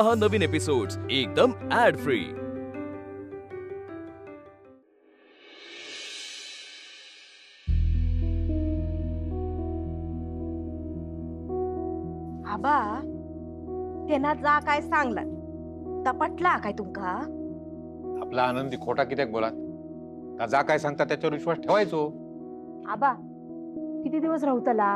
पहा नवीन एपिसोड्स एकदम add free. आबा त्यांना जा काय सांगला तपटला काय तुमका? आपला आनंदी खोटा कित्याक बोला का जा काय सांगता त्याच्यावर विश्वास ठेवायचो। आबा किती दिवस राहतला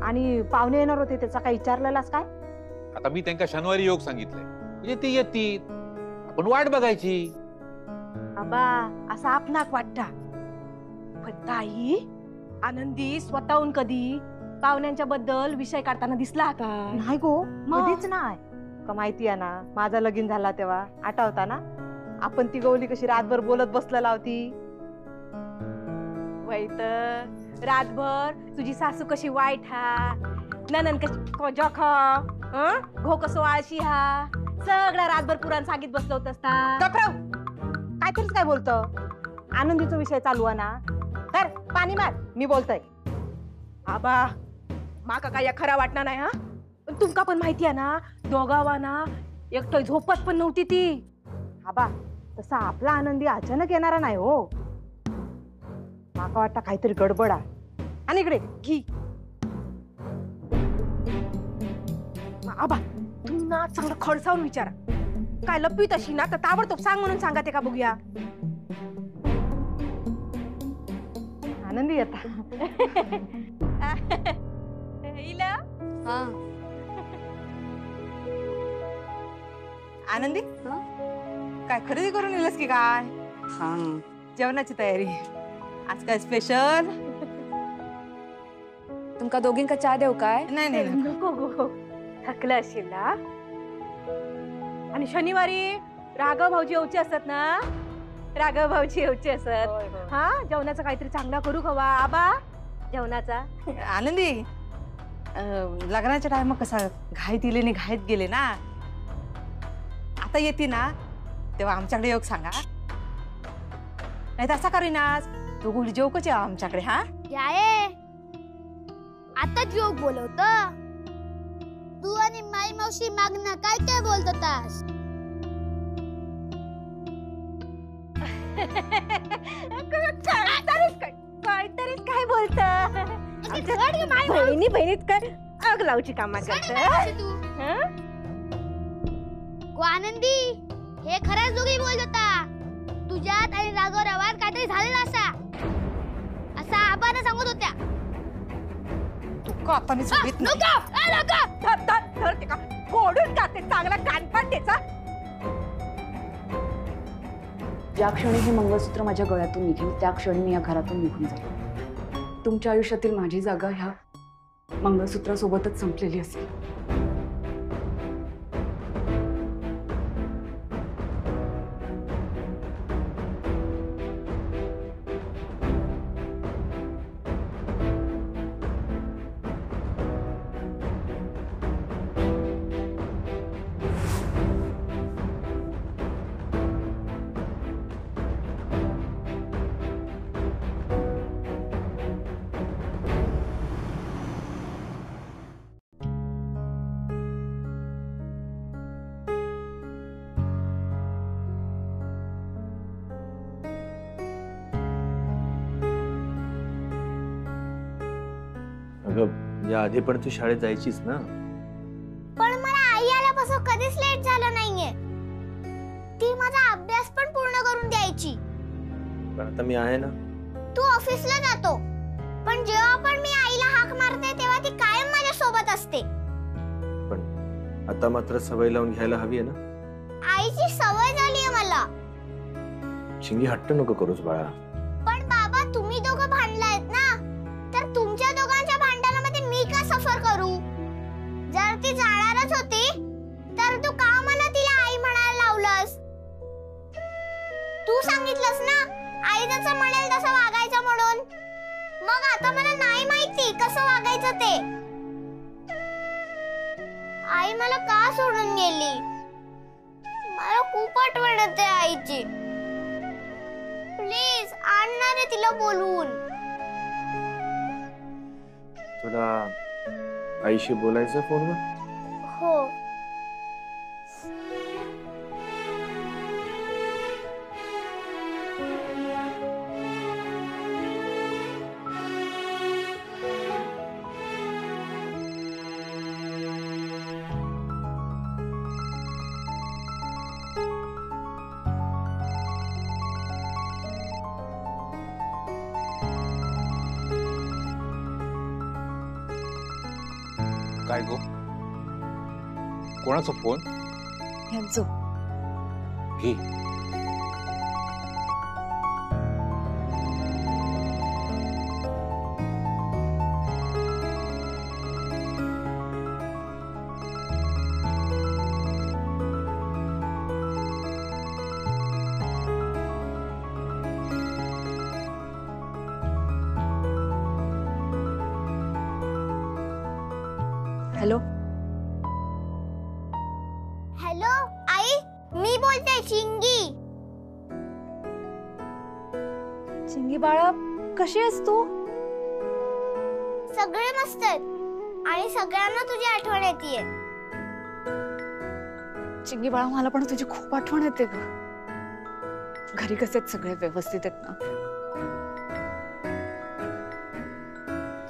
आणि पाहुणे येणार होते त्याचा काय विचारलेलास काय? आता मी त्यांना शनिवारी योग सांगितलंय म्हणजे ती येतील आपण वाट बघायची। आबा असं आपणाक वाटता पण ताई आनंदी स्वतःहून कधी पाहुण्यांच्या बद्दल विषय काढताना दिसला का? नाही गो कधीच नाही का माहिती आहे ना माझा लगीन झाला तेव्हा आठवता ना आपण ती गवली कशी रातभर बोलत बसलेला होती वाईट रातभर तुझी सासू कशी वाईट हा ननन कशी घो कसो आळशी हा सगळा रातभर पुराण सांगित बसलो होत असता काहीतरीच काय बोलतो आनंदीचा विषय चालू आहे ना तर पाणी मार मी बोलतोय आबा माका काय खरा वाटणार नाही हा पण तुमका पण माहिती आहे ना दोघावा ना एकटं झोपत पण नव्हती ती आबा तसा आपला आनंदी अचानक येणारा नाही हो माका वाटतं काहीतरी गडबड आहे आणि इकडे घी आबा तुम्ही ना चांगलं खडसावून विचारा काय लपवीत अशी ना तर ताबडतोब सांग म्हणून सांगा ते का बघूया आनंदी येता आनंदी काय खरेदी करून येलस की काय? जेवणाची तयारी आज काय स्पेशल? तुमका दोघींका चहा देऊ काय? नाही नाही नको गो थकलं असेल ना आणि शनिवारी राघव भाऊजी येऊचे असतात ना राघव भाऊजी येऊचे असत हा जेवणाचा काहीतरी चांगला करू खवा आबा जेवणाचा आनंदी लग्नाच्या टाइम कसा घाईत दिले आणि घाईत गेले ना आता येते ना तेव्हा आमच्याकडे योग सांगा नाही तर असा करीनास तो गोळी जेवकच यावं आमच्याकडे हा याये आता जोक बोलवत तू आणि माई मावशी मागना काय काय बोलत होतास? काहीतरीच काय बोलत बहिणी बहिणीत काय आग लावची कामा करत आनंदी हे खरंच दोघी बोलत होता तुझ्यात आणि राघवरावात काहीतरी झालेलं असा आबाने सांगत होत्या आता मी सांगित फोडून टाकते चांगला कानपाट त्याचा ज्या क्षणी हे मंगळसूत्र माझ्या गळ्यातून निघेल त्या क्षणी मी या घरातून निघून जाईल। तुमच्या आयुष्यातील माझी जागा ह्या मंगळसूत्रासोबतच संपलेली असेल। या आधी पण तू शाळेत जायचीस ना? पण मला आई आल्यापासून कधीच लेट झालं नाहीये। ती माझा अभ्यास पण पूर्ण करून द्यायची। पण आता मी आहे ना। तू ऑफिसला जातो पण जेव्हा पण मी आईला हाक मारते तेव्हा ती कायम माझ्या सोबत असते। पण आता मात्र सवय लावून घ्यायला हवी आहे ना? आईची सवय झाली आहे मला। चिंगी हट्ट नको करूस बाळा। पण बाबा तुम्ही दोघं भांडलायत ना तर तुमच्या दोघांच्या भांडणामध्ये मी का सफर करू? जर ती जाणारच होती तर तू का मला तिला आई म्हणायला लावलंस? तू सांगितलंस ना आई जसं म्हणेल तसं वागायचं म्हणून। मग आता मला नाही माहिती कसं वागायचं ते। आई मला का सोडून गेली? मला खूप आठवण येते आईची। प्लीज आणणार आहे तिला बोलवून। तुला आईशी बोलायचं फोनवर? हो काय गो? कोणाचा फोन? ह्यांचं. घे. हॅलो. हॅलो आई, मी बोलते चिंगी. चिंगी बाळा, कशी आहेस तू? सगळे मस्त आहेत आणि सगळ्यांना तुझी आठवण येतेय. चिंगी बाळा, मला पण तुझी खूप आठवण येते ग. घरी कसे आहेत सगळे? व्यवस्थित आहेत ना?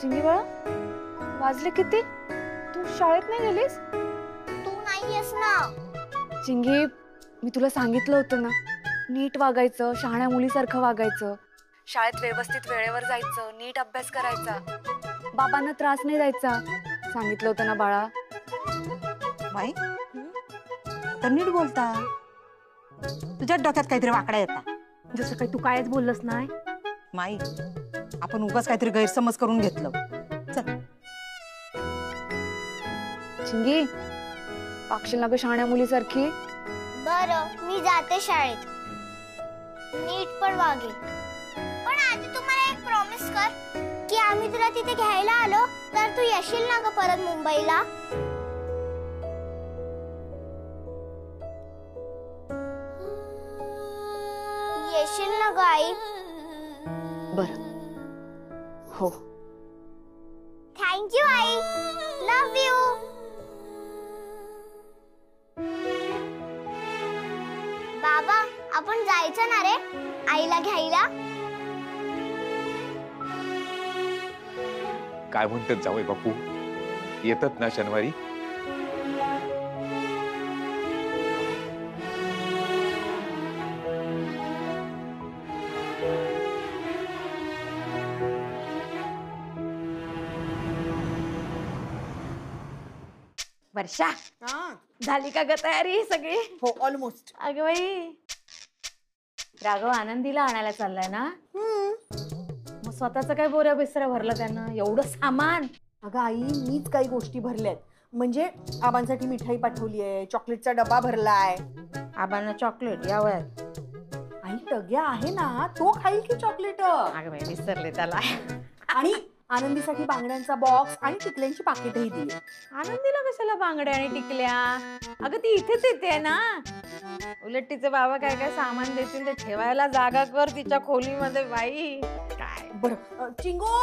चिंगी बाळा, वाजले किती? तू शाळेत नाही गेलीस? तू नाहीयेस ना. चिंगी, मी तुला सांगितलं होतं ना, नीट वागायचं, शहाण्या मुलीसारखं वागायचं, शाळेत व्यवस्थित वेळेवर जायचं, नीट अभ्यास करायचा, बाबांना त्रास नाही द्यायचा. सांगितलं होतं ना बाळा? बाई तर नीट बोलता. तुझ्या डोक्यात काहीतरी वाकड्या येतात. जसं काही तू कायच बोललंस नाही. माई, आपण उगाच काहीतरी गैरसमज करून घेतलं. चल. चिंगी, वागशील ना ग शहाण्या मुलीसारखी? बरं, मी जाते शाळेत. नीट पण वागेल. पण आधी तू मला एक प्रॉमिस कर की आम्ही तुला तिथे घ्यायला आलो तर तू येशील ना ग परत मुंबईला? येशील ना ग आई? बरं, हो. Thank you I. Love you. बाबा, आपण जायचं ना रे आईला घ्यायला? काय म्हणतात जावई बापू? येतात ना शनिवारी? वर्षा, झाली का ग तयारी सगळी? हो, ऑलमोस्ट. अगं बाई, राघव आनंदीला आणायला चाललाय ना? मग स्वतःच काय बोऱ्या बिसऱ्या भरलं त्यानं? एवढं सामान? अगं आई, मीच काही गोष्टी भरल्यात. म्हणजे आबांसाठी मिठाई पाठवली आहे, चॉकलेटचा डबा भरलाय. आबांना चॉकलेट या वयात? आई, टग्या आहे ना, तो खाईल की चॉकलेट. अगं बाई, विसरले त्याला. आणि आनंदीसाठी बांगड्यांचा बॉक्स आणि टिकल्यांची पाकिटही दिली. आनंदीला कशाला बांगड्या आणि टिकल्या? अगं ती इथेच येते ना. उलट तिचे बाबा काय काय सामान देतील ते ठेवायला जागा कर तिच्या खोलीमध्ये. बाई काय बरं, चिंगो,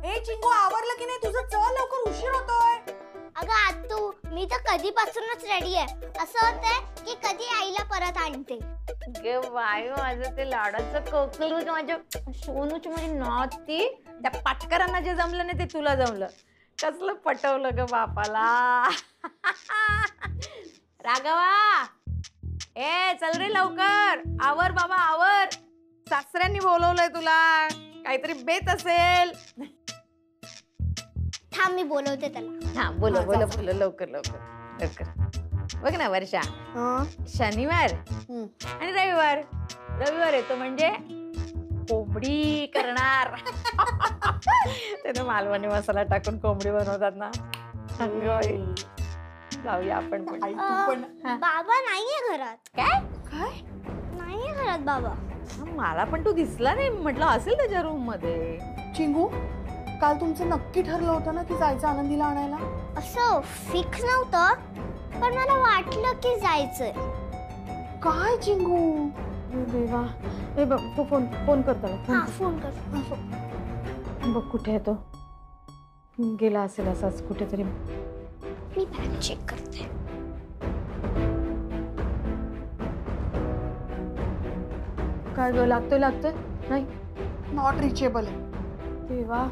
ए चिंगो, आवरलं की नाही तुझं? चल लवकर, उशीर होतोय. अगं आत्तू, मी तर कधीपासूनच रेडी आहे. असं होतंय की कधी आईला परत आणते. गे बाई, माझं ते लाडाचं कोकलू, माझ्या सोनूची माझी नाती, त्या पाटकरांना जे जमलं नाही ते तुला जमलं. कसलं पटवलं ग बापाला. राघवा, ए चल रे लवकर, आवर बाबा आवर. सासऱ्यांनी बोलवलंय तुला, काहीतरी बेत असेल. थांब, मी बोलवते त्याला. हा, बोलो बोलो बोलो, लवकर लवकर लवकर. बघ ना वर्षा, शनिवार आणि रविवार. रविवार येतो म्हणजे कोंबडी करणार. त्याने मालवणी मसाला टाकून कोंबडी बनवतात ना. जाऊया आपण पण. आई, तू पण. बाबा नाहीये घरात. काय काय? नाहीये घरात बाबा. मला पण तू दिसला नाही, म्हटलं असेल त्याच्या रूम मध्ये. चिंगू, काल तुमचं नक्की ठरलं होतं ना की जायचं आनंदीला आणायला? असं फिक्स नव्हतं, पण मला वाटलं की जायचंय. काय चिंगू? देवा, ए बघ, फोन फोन करतो. हा, फोन कर. बघ कुठे आहे तो. गेला असेल असाच कुठेतरी. मी बॅग चेक करते. काय ग, लागतोय लागतोय? नाही, नॉट रिचेबल. देवा,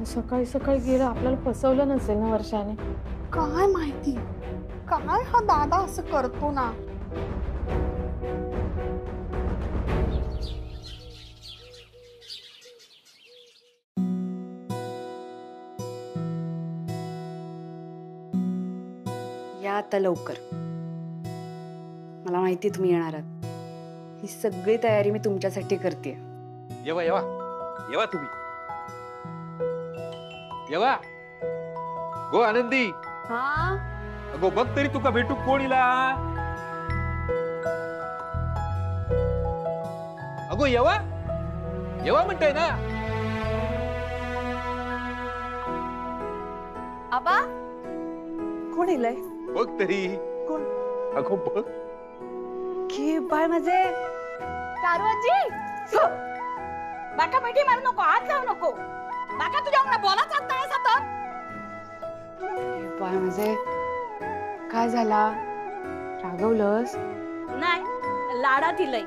सकाळी सकाळी गेलं, आपल्याला फसवलं नसेल ना वर्षाने? काय माहिती, काय हा दादा असं करतो ना. या आता लवकर. मला माहिती तुम्ही येणार आहात. ही सगळी तयारी मी तुमच्यासाठी करते. येवा येवा येवा तुम्ही येवा. गो आनंदी, हा अगो बघ तरी तुका भेटू कोणीला. अगो येवा येवा म्हणताय ना. आबा कोण येलंय? बघ तरी कोण? अगो बघ. की बाय माझे तारुजी बाका बैठी मारू नको, आत जाऊ नको. बाका तुझ्या अंगणा बोला चालत नाही सतत. बाय माझे काय झाला? रागवलंस? नाही लाडात इलय.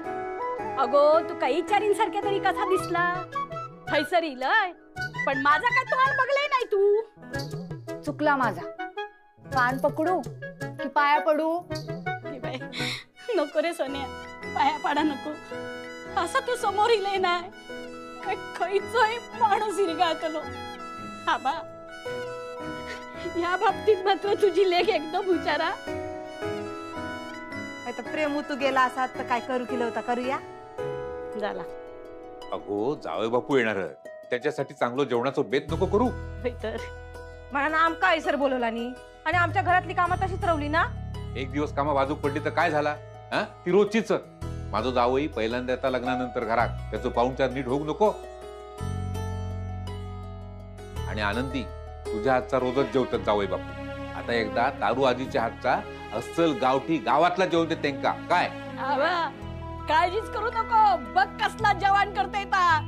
अगो तू काही चारींसारख्या तरी कसा दिसला. थैसर इलय पण माझा काय तोंड बघले नाही तू. चुकला माझा. कान पकडू की पाया पडू? नको रे सोन्या, पाया पाडा नको. असं तू समोर इले नाही काय खैचोय माणूस इरगाळतलो. आबा या बाबतीत मात्र तुझी लेख एकदम हुशारा. आता प्रेम तू गेला असात तर काय करू केलं होता, करूया झाला. अगो जावई बापू येणार, त्याच्यासाठी चांगलं जेवणाचं बेत नको करू. तर मला ना आमका ऐसर बोलवला नी आणि आमच्या घरातली कामं तशीच रवली ना. एक दिवस कामा बाजू पडली तर काय झाला? हा ती रोजचीच. माझं जावई पहिल्यांदा आता लग्नानंतर घरात, त्याचं पाहुणचार नीट होऊ नको. आणि आनंदी, तुझ्या हातचा रोजच जेवतात जावई बापू. आता एकदा तारू आजीच्या हातचा अस्सल गावठी गावातला जेवण दे त्यांका. काय आबा काळजीच करू नको. बघ कसला जवान करता येता.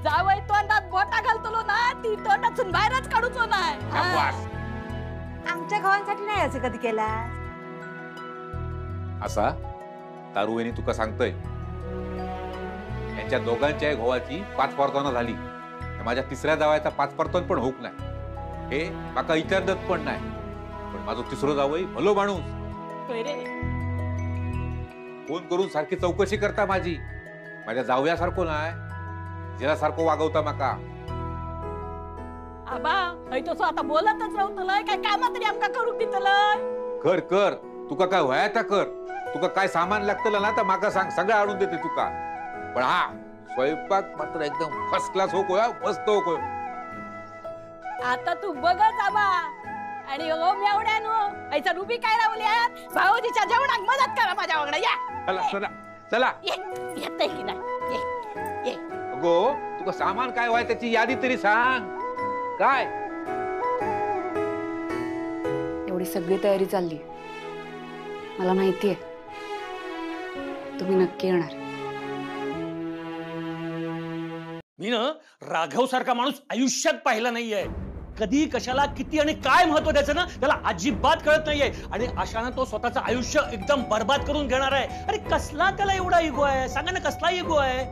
जावई तोंडात बोटा घालतलो ना, ती तोंडातून बाहेरच काढूचो नाही. शाबास. आमच्या गावांसाठी नाही असं कधी केला. असा तारुवेनी तुका सांगतोय, यांच्या दोघांच्या घोवाची 5 परतवणा झाली. माझ्या तिसऱ्या जावयाचा 5 परतवण पण होऊक नाही. हे माका विचारत पण नाही. पण माझं तिसरं जावई भलो माणूस. होय रे. फोन करून सारखी चौकशी करता माझी. माझ्या जावयासारखो नाही, जिरासारखो वागवता माका. आबा हय तसं आता बोलतच राहतलय. काय कामा तरी आमका करू दितलय. कर कर, तुका काय व्हाया त्या कर. तुका काय सामान लागतलं ना तर माका सांग, सगळं आणून देते तुका. पण हा स्वयंपाक मात्र एकदम फर्स्ट क्लास हो कोया, मस्त हो कोय. आता तू बघच आबा. आणि ओ मेवड्यानो ऐचा रुबी काय रावल्यात. भाऊजीच्या जेवणाक मदत करा माझ्या वांगडा. या चला चला चला. येतय की नाही. ये अगो तुका सामान काय व्हाय त्याची यादी तरी सांग. काय एवढी सगळी तयारी चालली. मला माहितीये तुम्ही नक्की येणार. मी ना राघव सारखा माणूस आयुष्यात पाहिला नाहीये. कधी कशाला किती आणि काय महत्व द्यायचं ना त्याला अजिबात कळत नाहीये. आणि अशानं तो स्वतःचं आयुष्य एकदम बर्बाद करून घेणार आहे. अरे कसला त्याला एवढा इगो आहे? सांगा ना कसला इगो आहे?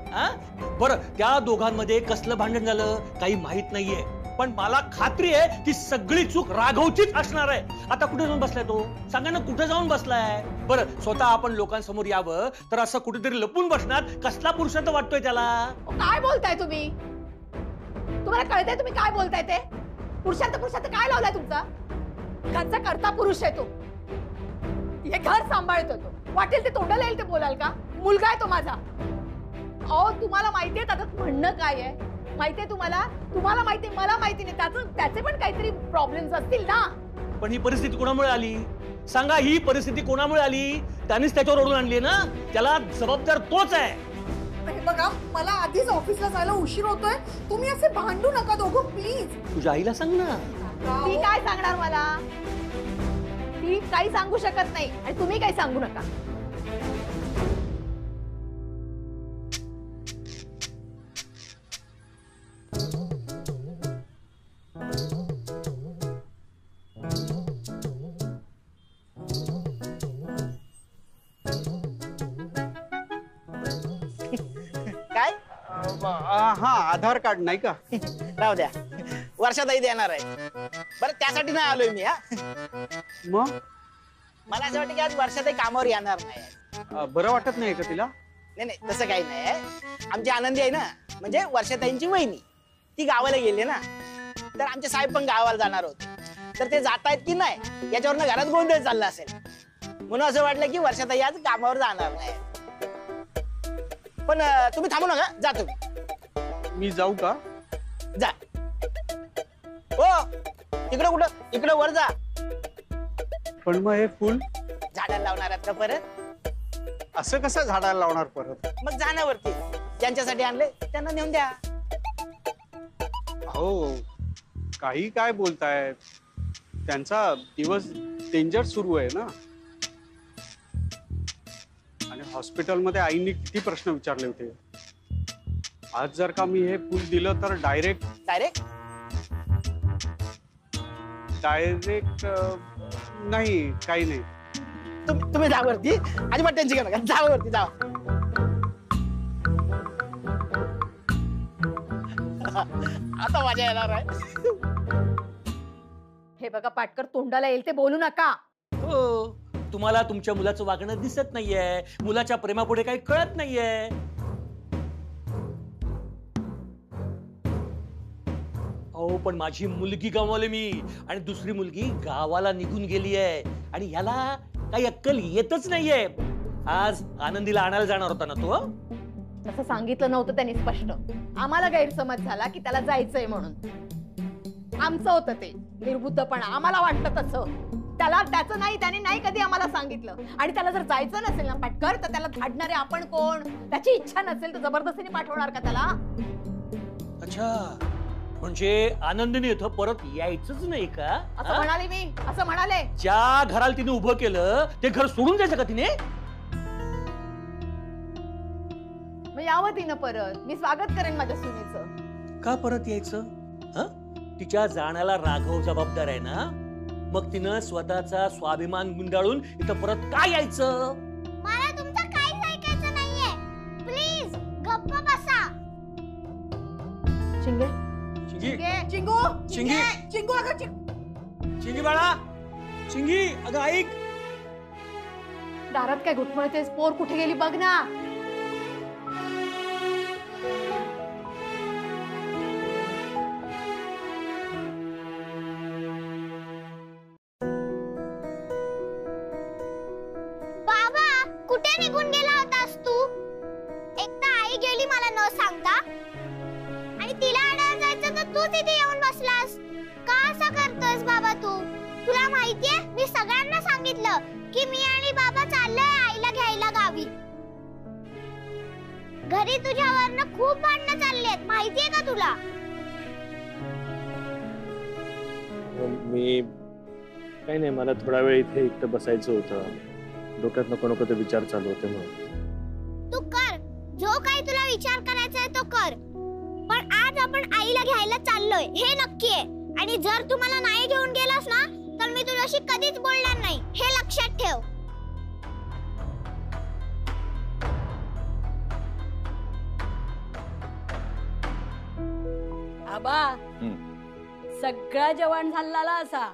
बरं त्या दोघांमध्ये कसलं भांडण झालं काही माहित नाहीये. पण मला खात्री आहे ती सगळी चूक राघवचीच असणार आहे. आता कुठे जाऊन बसलाय तो? सांगा ना कुठे जाऊन बसलाय? बरं स्वतः आपण लोकांसमोर यावं तर असं कुठेतरी लपून बसणार कसला पुरुषार्थ वाटतोय त्याला? काय बोलताय तुम्ही? तुम्हाला कळतंय तुम्ही काय बोलताय ते? पुरुषार्थ काय लावलाय तुमचा? घरचा करता पुरुष आहे तो. हे घर सांभाळतो तो. वाटेल ते तोंडाला येईल ते बोलाल का? मुलगा आहे तो माझा. अहो तुम्हाला माहितीये त्याचं म्हणणं काय आहे? माहितीये तुम्हाला? तुम्हाला माहितीये, मला माहिती नाही. त्याचे पण काहीतरी प्रॉब्लेम्स असतील ना. पण ही परिस्थिती कोणामुळे आली? सांगा, ही परिस्थिती कोणामुळे आली? त्यानेच त्याच्यावर ओढून आणली ना. त्याला जबाबदार तोच आहे. बघा मला आधीच ऑफिसला जायला उशीर होतोय. तुम्ही असे भांडू नका दोघं प्लीज. तुझ्या आईला सांग ना. ती काय सांगणार मला? ती काही सांगू शकत नाही आणि तुम्ही काही सांगू नका. काय? हा आधार कार्ड नाही का? राहू द्या, वर्षाताई देणार आहे. बरं त्यासाठी नाही आलोय मी. मग मला असं वाटतं की आज वर्षाताई कामावर येणार नाही. बरं वाटत नाही का तिला? नाही तसं काही नाही. आमची आनंदी आहे ना, म्हणजे वर्षाताईंची वहिनी, ती गावाला गेली ना, तर आमचे साहेब पण गावाला जाणार होते. तर ते जात आहेत की नाही याच्यावरनं घरात गोंधळ चालला असेल. म्हणून असं वाटलं की वर्षाताई आज कामावर जाणार नाही. पण तुम्ही थांबू नका, जा तुम्ही. मी जाऊ का? जा. हो इकडं कुठं, इकडं वर जा. पण मग हे फुल झाडाला लावणार आहेत का परत? असं कसं झाडाला लावणार परत? मग जाण्यावरती ज्यांच्यासाठी आणले त्यांना नेऊन द्या. हो काही काय बोलतायत, त्यांचा दिवस डेंजर सुरू आहे ना. आणि हॉस्पिटलमध्ये आईंनी किती प्रश्न विचारले होते. आज जर का मी हे फुल दिलं तर डायरेक्ट नाही, काही नाही. तुम्ही जा वरती, अजिबात टेन्शन घेऊ नका, जा वरती जा. आता मजा येणार आहे. हे बघा पाटकर, तोंडाला येईल ते बोलू नका. हो, तुम्हाला तुमच्या मुलाचं वागणं दिसत नाहीये, मुलाच्या प्रेमापुढे काही कळत नाहीये. हो पण माझी मुलगी गमावली मी, आणि दुसरी मुलगी गावाला निघून गेली आहे, आणि ह्याला काही अक्कल येतच नाहीये. आज आनंदीला आणायला जाणार होता ना तो. तसं सांगितलं नव्हतं त्यांनी स्पष्ट. आम्हाला गैरसमज झाला की त्याला जायचंय म्हणून. आमचं होतं ते निर्बुद्धपणा, आम्हाला वाटतं तसं. त्याला त्याचं नाही, त्याने नाही कधी आम्हाला सांगितलं. आणि त्याला जर जायचं नसेल ना पाटकर, तर त्याला धाडणारे आपण कोण? त्याची इच्छा नसेल तर जबरदस्तीने पाठवणार का त्याला? अच्छा, म्हणजे आनंदीने इथं परत यायचंच नाही का? असं म्हणाले मी, असं म्हणाले. ज्या घराला तिने उभं केलं ते घर सोडून जायचं का तिने? मग यावं तिनं परत, मी स्वागत करेन माझ्या सुनेचं. का परत यायचं? तिच्या जाण्याला राघव जबाबदार आहे ना, मग तिनं स्वतःचा स्वाभिमान गुंडाळून इथं परत का यायचं? मला तुमचं काहीच ऐकायचं नाहीये. प्लीज गप्प बसा. चिंगे चिंगू, चिंगी, चिंगू, अगं चिंगी बाळा, चिंगी अगं ऐक. दारात काय घुटमळतेस? पोर कुठे गेली बघ ना. बाबा कुठे निघून गेला होतास तू? एकदा आई गेली मला न सांगता, आणि तिला आणायला जायचं तर तू तिथे येऊन बसलास. का असं करतोस बाबा तू? तुला माहितीये मी सगळ्यांना सांगितलं की मी आणि बाबा चाललोय आईला घ्यायला गावी. घरी तुझ्यावरनं खूप भांडणं चाललेत, माहितीये का तुला? मी काही नाही, मला थोडा वेळ इथे एकटं बसायचं होतं. डोक्यात नको नको ते विचार चालू होते म्हणून. तू कर जो काही तुला विचार करायचा आहे तो कर, पण आज आपण आईला घ्यायला चाललोय हे नक्की आहे. आणि जर तू मला नाही घेऊन गेलास ना तर मी तुझ्याशी कधीच बोलणार नाही, हे लक्षात ठेव. आबा सगळा जेवण झालेला असा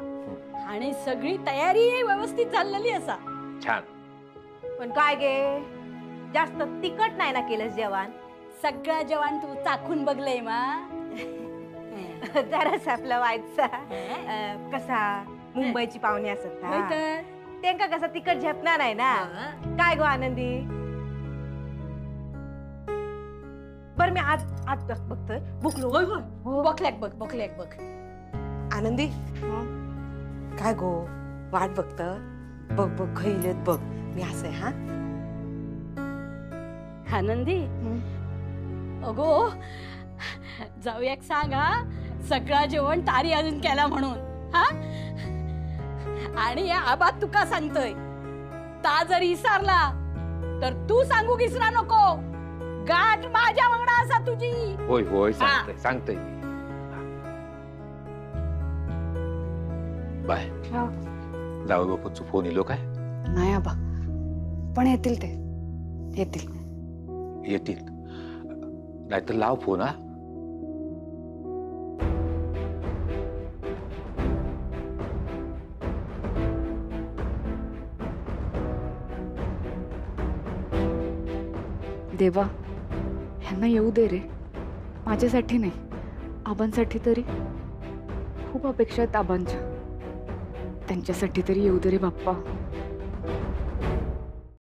आणि सगळी तयारी व्यवस्थित झालेली असा. छान. पण काय गे, जास्त तिखट नाही ना केलंस जेवण? सगळं जेवण तू चाखून बघलंय मा? जरास आपला व्हायचा कसा मुंबईची पाहुणे असत त्यांका कसा तिखट झेपणार नाही ना. काय गो आनंदी? बर मी आज आज बघतोय बुकलो. बघल्याक बघ, बघल्याक बघ. आनंदी काय गो वाट बघत बघ बघ खैलेत बघ. मी असं हा आनंदी अगो जाऊयाक सांगा सगळा जेवण तारी अजून केला म्हणून. हा आणि आबा तुका सांगतोय ता जर विसरला तर तू सांगू विसरा नको. गाठ माझ्या वांगडा असा तुझी. होय होय सांगतोय सांगतोय. बाय. जाऊ बापूचा फोन येलो काय? नाही आबा, पण येतील ते येतील. येतील नाहीतर लाव फोन. हा देवा, ह्यांना येऊ दे रे. माझ्यासाठी नाही, आबांसाठी तरी. खूप अपेक्षा आहेत आबांच्या. त्यांच्यासाठी तरी येऊ दे रे बाप्पा.